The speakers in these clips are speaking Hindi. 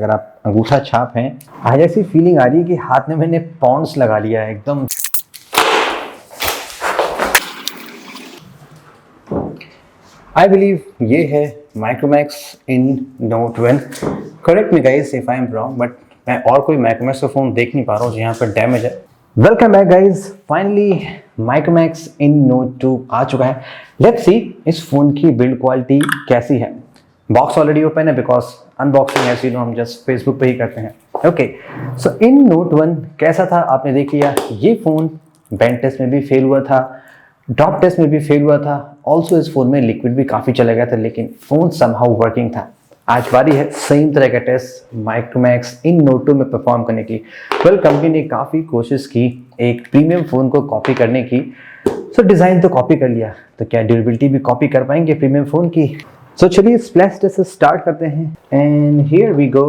अगर आप अंगूठा छाप हैं। आज ऐसी फीलिंग आ रही है कि हाथ में मैंने पॉन्ड्स लगा लिया है एकदम। आई बिलीव ये है Micromax in note 1। Correct me guys if I am wrong, but मैं और कोई माइक्रोमैक्स का फ़ोन देख नहीं पा रहा हूँ जहाँ पर डैमेज है। Welcome back guys, finally Micromax in note 2 आ चुका है। लेट्स सी इस फ़ोन की बिल्ड क्वालिटी कैसी है। बॉक्स ऑलरेडी ओपन है बिकॉज अनबॉक्सिंग ऐसी हम जस्ट फेसबुक पे ही करते हैं। ओके, सो इन नोट 1 कैसा था आपने देख लिया। ये फ़ोन बेंच टेस्ट में भी फेल हुआ था, ड्रॉप टेस्ट में भी फेल हुआ था। ऑल्सो इस फोन में लिक्विड भी काफ़ी चला गया था, लेकिन फ़ोन समहाउ वर्किंग था। आज बारी है सेम तरह का टेस्ट माइक्रोमैक्स इन नोट 2 में परफॉर्म करने की। वेल, कंपनी ने काफ़ी कोशिश की एक प्रीमियम फ़ोन को कॉपी करने की। सो डिज़ाइन तो कॉपी कर लिया, तो क्या ड्यूरेबिलिटी भी कॉपी कर पाएंगे प्रीमियम फ़ोन की। सो चलिए स्प्लैश टेस्ट से स्टार्ट करते हैं and here we go.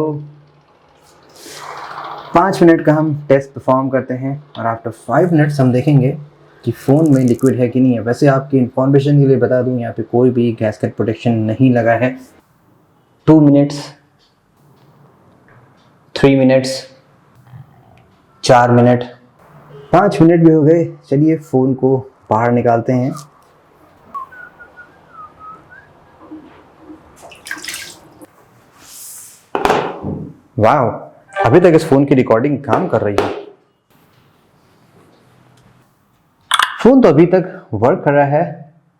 5 minute का हम टेस्ट परफॉर्म करते हैं और आफ्टर 5 मिनट्स हम देखेंगे कि फ़ोन में लिक्विड है कि नहीं है। वैसे आपकी इन्फॉर्मेशन के लिए बता दूं, यहाँ पे कोई भी गैस्केट प्रोटेक्शन नहीं लगा है। 2 मिनट्स, 3 मिनट्स, 4 मिनट, 5 मिनट भी हो गए। चलिए फ़ोन को बाहर निकालते हैं। वाह, अभी तक इस फ़ोन की रिकॉर्डिंग काम कर रही है। फ़ोन तो अभी तक वर्क कर रहा है,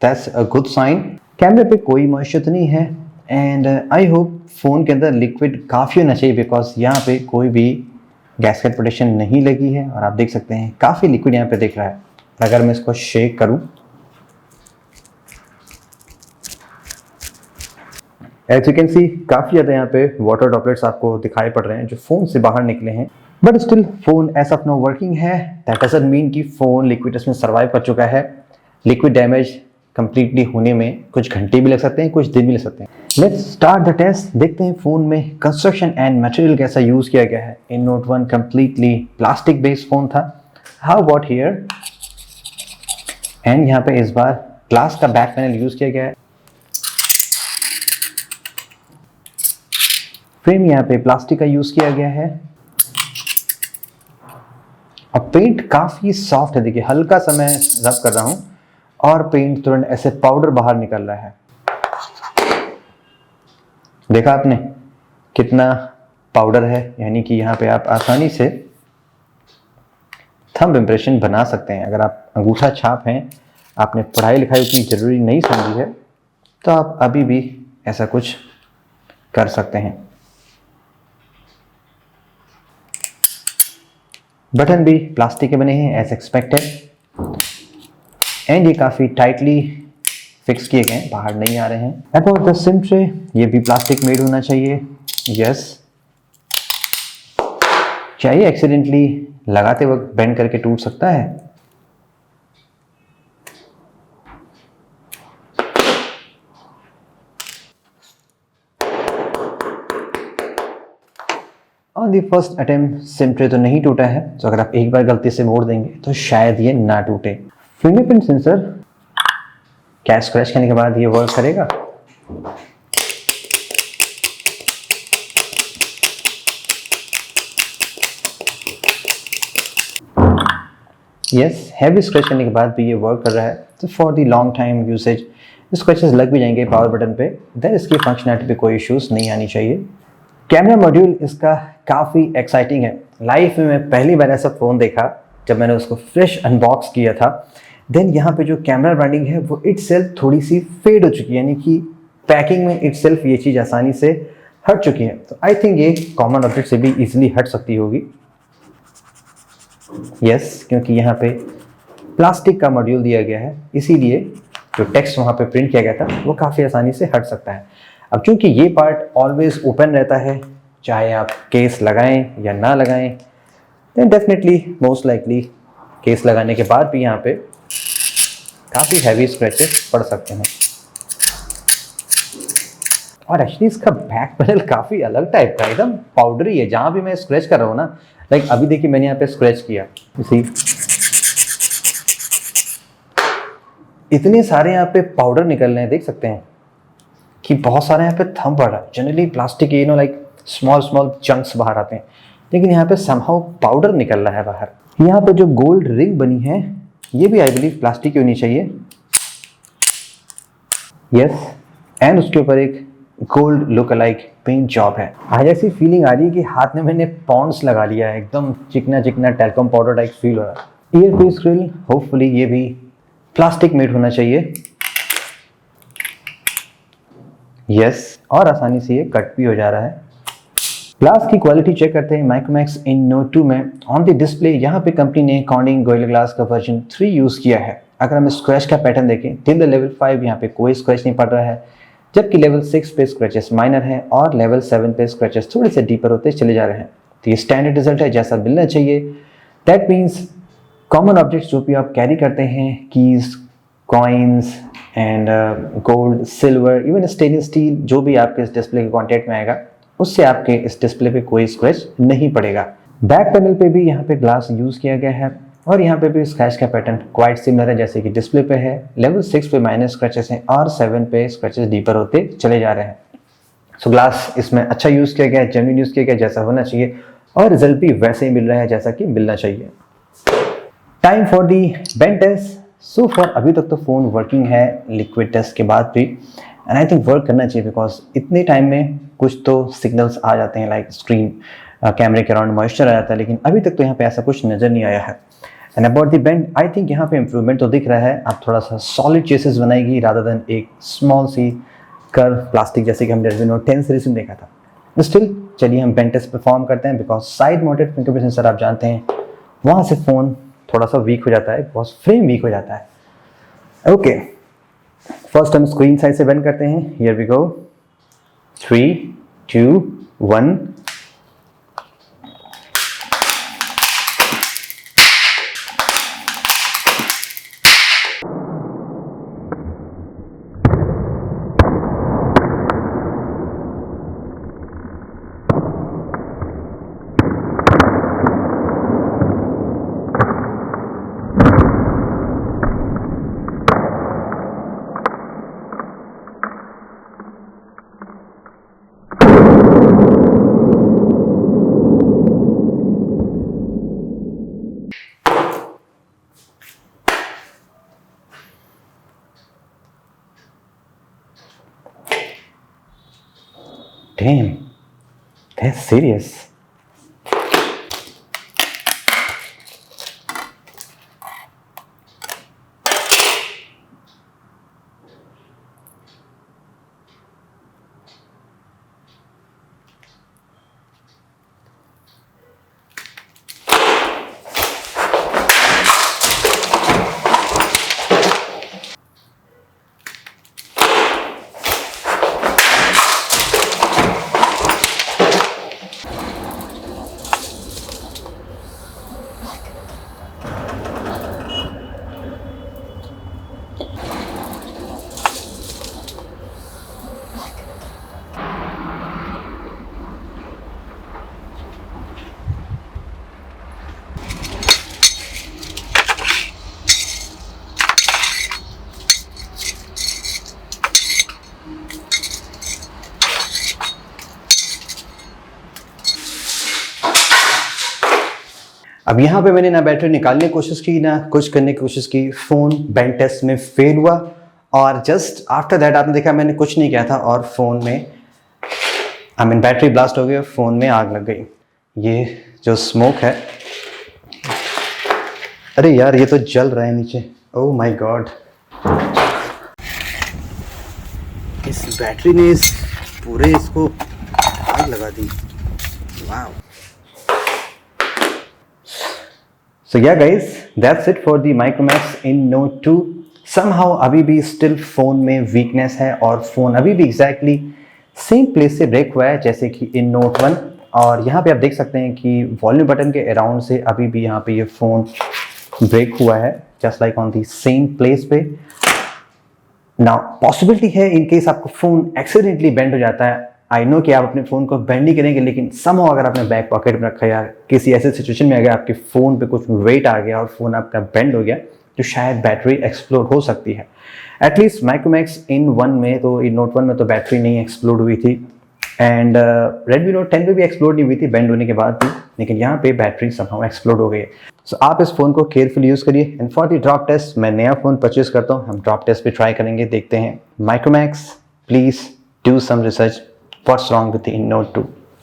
दैट्स अ गुड साइन। कैमरे पे कोई मॉइस्चर तो नहीं है एंड आई होप फ़ोन के अंदर लिक्विड काफ़ी होना चाहिए बिकॉज यहाँ पे कोई भी गैस्केट प्रोटेक्शन नहीं लगी है और आप देख सकते हैं काफ़ी लिक्विड यहाँ पे दिख रहा है। अगर मैं इसको शेक करूँ, एज यू कैन सी काफ़ी ज़्यादा यहाँ पे वाटर ड्रॉपलेट्स आपको दिखाई पड़ रहे हैं जो फ़ोन से बाहर निकले हैं। But still phone as of now working है। दैट डजंट मीन कि फोन लिक्विड टेस्ट में सर्वाइव कर चुका है। लिक्विड डैमेज कंप्लीटली होने में कुछ घंटे भी लग सकते हैं, कुछ दिन भी लग सकते हैं। Let's start the test. देखते हैं फोन में कंस्ट्रक्शन एंड मटेरियल कैसा यूज किया गया है। In note 1 completely plastic based phone था। हाउ अबाउट हियर, एंड यहाँ पे इस बार ग्लास का बैक पैनल यूज किया गया है। फ्रेम यहाँ पे प्लास्टिक का यूज किया गया है और पेंट काफ़ी सॉफ्ट है। देखिए हल्का सा मैं रब कर रहा हूँ और पेंट तुरंत ऐसे पाउडर बाहर निकल रहा है। देखा आपने कितना पाउडर है, यानी कि यहाँ पे आप आसानी से थंब इम्प्रेशन बना सकते हैं। अगर आप अंगूठा छाप हैं, आपने पढ़ाई लिखाई उतनी ज़रूरी नहीं समझी है, तो आप अभी भी ऐसा कुछ कर सकते हैं। बटन भी प्लास्टिक के बने हैं एज एक्सपेक्टेड एंड ये काफ़ी टाइटली फिक्स किए गए हैं, बाहर नहीं आ रहे हैं। अबाउट द सिम ट्रे, ये भी प्लास्टिक मेड होना चाहिए। यस, चाहिए एक्सीडेंटली लगाते वक्त बेंड करके टूट सकता है। On the first attempt SIM tray तो नहीं टूटा है, तो अगर आप एक बार गलती से मोड़ देंगे तो शायद ये ना टूटे। फिंगरप्रिंट सेंसर, क्या स्क्रैच करने के बाद ये वर्क करेगा? यस, हैवी स्क्रैच करने के बाद भी ये वर्क कर रहा है। तो for the long time usage scratches लग भी जाएंगे पावर बटन पे, देन इसकी फंक्शनैलिटी पे कोई इश्यूज नहीं आनी चाहिए। कैमरा मॉड्यूल इसका काफ़ी एक्साइटिंग है। लाइफ में मैं पहली बार ऐसा फ़ोन देखा जब मैंने उसको फ्रेश अनबॉक्स किया था। देन यहाँ पे जो कैमरा ब्रांडिंग है वो इटसेल्फ थोड़ी सी फेड हो चुकी है, यानी कि पैकिंग में इटसेल्फ ये चीज़ आसानी से हट चुकी है। तो आई थिंक ये कॉमन ऑब्जेक्ट से भी इजीली हट सकती होगी। यस, क्योंकि यहाँ पे प्लास्टिक का मॉड्यूल दिया गया है, इसीलिए जो टेक्स्ट वहाँ पे प्रिंट किया गया था वो काफ़ी आसानी से हट सकता है। अब चूंकि ये पार्ट ऑलवेज ओपन रहता है, चाहे आप केस लगाएं या ना लगाएं, then definitely most likely case लगाने के बाद भी यहाँ पे काफ़ी हैवी स्क्रैचेस पड़ सकते हैं। और एक्चुअली इसका बैक पैनल काफ़ी अलग टाइप का, एकदम पाउडरी है। जहाँ भी मैं स्क्रैच कर रहा हूँ ना, लाइक अभी देखिए मैंने यहाँ पे स्क्रैच किया, इसी इतने सारे यहाँ पे पाउडर निकल रहे हैं, देख सकते हैं कि बहुत सारे यहाँ पे थंब पड़ रहा है। Generally plastic like small small chunks बाहर आते हैं, लेकिन यहाँ पे समहाउ पाउडर निकल रहा है बाहर। यहाँ पे जो गोल्ड रिंग बनी है ये भी आई बिलीव प्लास्टिक की होनी चाहिए, यस, एंड उसके ऊपर एक gold look alike paint job है। आज ऐसी फीलिंग आ रही है कि हाथ में मैंने पॉन्ड्स लगा लिया है, एकदम चिकना चिकना टैल्कम पाउडर टाइप फील हो रहा है। ईयर पीस ग्रिल, होपफुली ये भी प्लास्टिक मेड होना चाहिए, यस, और आसानी से ये कट भी हो जा रहा है। ग्लास की क्वालिटी चेक करते हैं माइक्रोमैक्स इन नोट 2 में। ऑन द डिस्प्ले यहाँ पे कंपनी ने कॉर्निंग गोरिल्ला ग्लास का वर्जन 3 यूज किया है। अगर हम स्क्रैच का पैटर्न देखें, टिल द लेवल 5 यहाँ पे कोई स्क्रैच नहीं पड़ रहा है, जबकि लेवल 6 पे स्क्रैचेस माइनर हैं और लेवल 7 पे स्क्रैचेस थोड़े से डीपर होते चले जा रहे हैं। तो ये स्टैंडर्ड रिजल्ट है जैसा मिलना चाहिए। दैट मीन्स कॉमन ऑब्जेक्ट्स जो भी आप कैरी करते हैं, keys, coins and gold, silver, even stainless steel, जो भी आपके इस डिस्प्ले के कॉन्टेक्ट में आएगा उससे आपके इस डिस्प्ले पे कोई स्क्रैच नहीं पड़ेगा। बैक पैनल पे भी यहाँ पे ग्लास यूज किया गया है और यहाँ पे भी स्क्रैच का पैटर्न क्वाइट सिमिलर है जैसे कि डिस्प्ले पे है। लेवल 6 पे माइनर स्क्रैचेस हैं और 7 पे स्क्रैचेस डीपर होते चले जा रहे हैं। सो ग्लास इसमें अच्छा यूज किया गया है, जेन्युइन यूज किया गया जैसा होना चाहिए, और रिजल्ट भी वैसे ही मिल रहा है जैसा कि मिलना चाहिए। Time for the bench test. So for अभी तक तो फोन वर्किंग है लिक्विड टेस्ट के बाद भी, एंड आई थिंक वर्क करना चाहिए बिकॉज इतने टाइम में कुछ तो सिग्नल्स आ जाते हैं, लाइक स्क्रीन, कैमरे के अराउंड मॉइस्चर आ जाता है, लेकिन अभी तक तो यहाँ पे ऐसा कुछ नज़र नहीं आया है। And about the bend, I think यहाँ पे इम्प्रूवमेंट तो दिख रहा है। आप थोड़ा सा सॉलिड चेसेस बनाएगी रादर देन एक स्मॉल सी कर्व प्लास्टिक जैसे कि हमने Redmi Note 10 सीरीज में देखा था। स्टिल चलिए हम बेंच टेस्ट परफॉर्म करते हैं, because side mounted fingerprint sensor आप जानते हैं वहाँ से फ़ोन थोड़ा सा वीक हो जाता है, बहुत फ्रेम वीक हो जाता है। ओके, फर्स्ट हम स्क्रीन साइज से बेंड करते हैं। Here we go, 3, 2, 1। Damn, that's serious. अब यहाँ पे मैंने ना बैटरी निकालने की कोशिश की ना कुछ करने की कोशिश की, फ़ोन बेंच टेस्ट में फेल हुआ और जस्ट आफ्टर दैट आपने देखा मैंने कुछ नहीं किया था और फ़ोन में बैटरी ब्लास्ट हो गई और फ़ोन में आग लग गई। ये जो स्मोक है, अरे यार ये तो जल रहा है नीचे, ओह माय गॉड। इस बैटरी ने इस पूरे इसको आग लगा दी, वाह। So yeah guys, that's it for the Micromax in Note 2. Somehow अभी भी still फ़ोन में weakness है और फ़ोन अभी भी exactly same place से ब्रेक हुआ है जैसे कि in Note 1। और यहाँ पे आप देख सकते हैं कि वॉल्यूम बटन के अराउंड से अभी भी यहाँ पे ये फ़ोन ब्रेक हुआ है, just like on the same place पे। Now possibility है in case आपको फ़ोन accidentally bend हो जाता है, आई नो कि आप अपने फ़ोन को बेंड नहीं करेंगे, लेकिन समहाउ अगर आपने बैक पॉकेट में रखा या किसी ऐसे सिचुएशन में अगर आपके फ़ोन पे कुछ वेट आ गया और फ़ोन आपका बेंड हो गया तो शायद बैटरी एक्सप्लोड हो सकती है। एटलीस्ट माइक्रोमैक्स इन 1 में तो, इन नोट 1 में तो बैटरी नहीं एक्सप्लोड हुई थी, एंड Redmi Note 10 पे भी एक्सप्लोड नहीं हुई थी बेंड होने के बाद भी, लेकिन यहाँ पे बैटरी समहाउ एक्सप्लोड हो गई है। सो आप इस फ़ोन को केयरफुली यूज़ करिए। And for the drop test मैं नया फ़ोन परचेज करता हूँ, हम ड्रॉप टेस्ट भी ट्राई करेंगे, देखते हैं। Micromax please do some research what's wrong with the Note 2।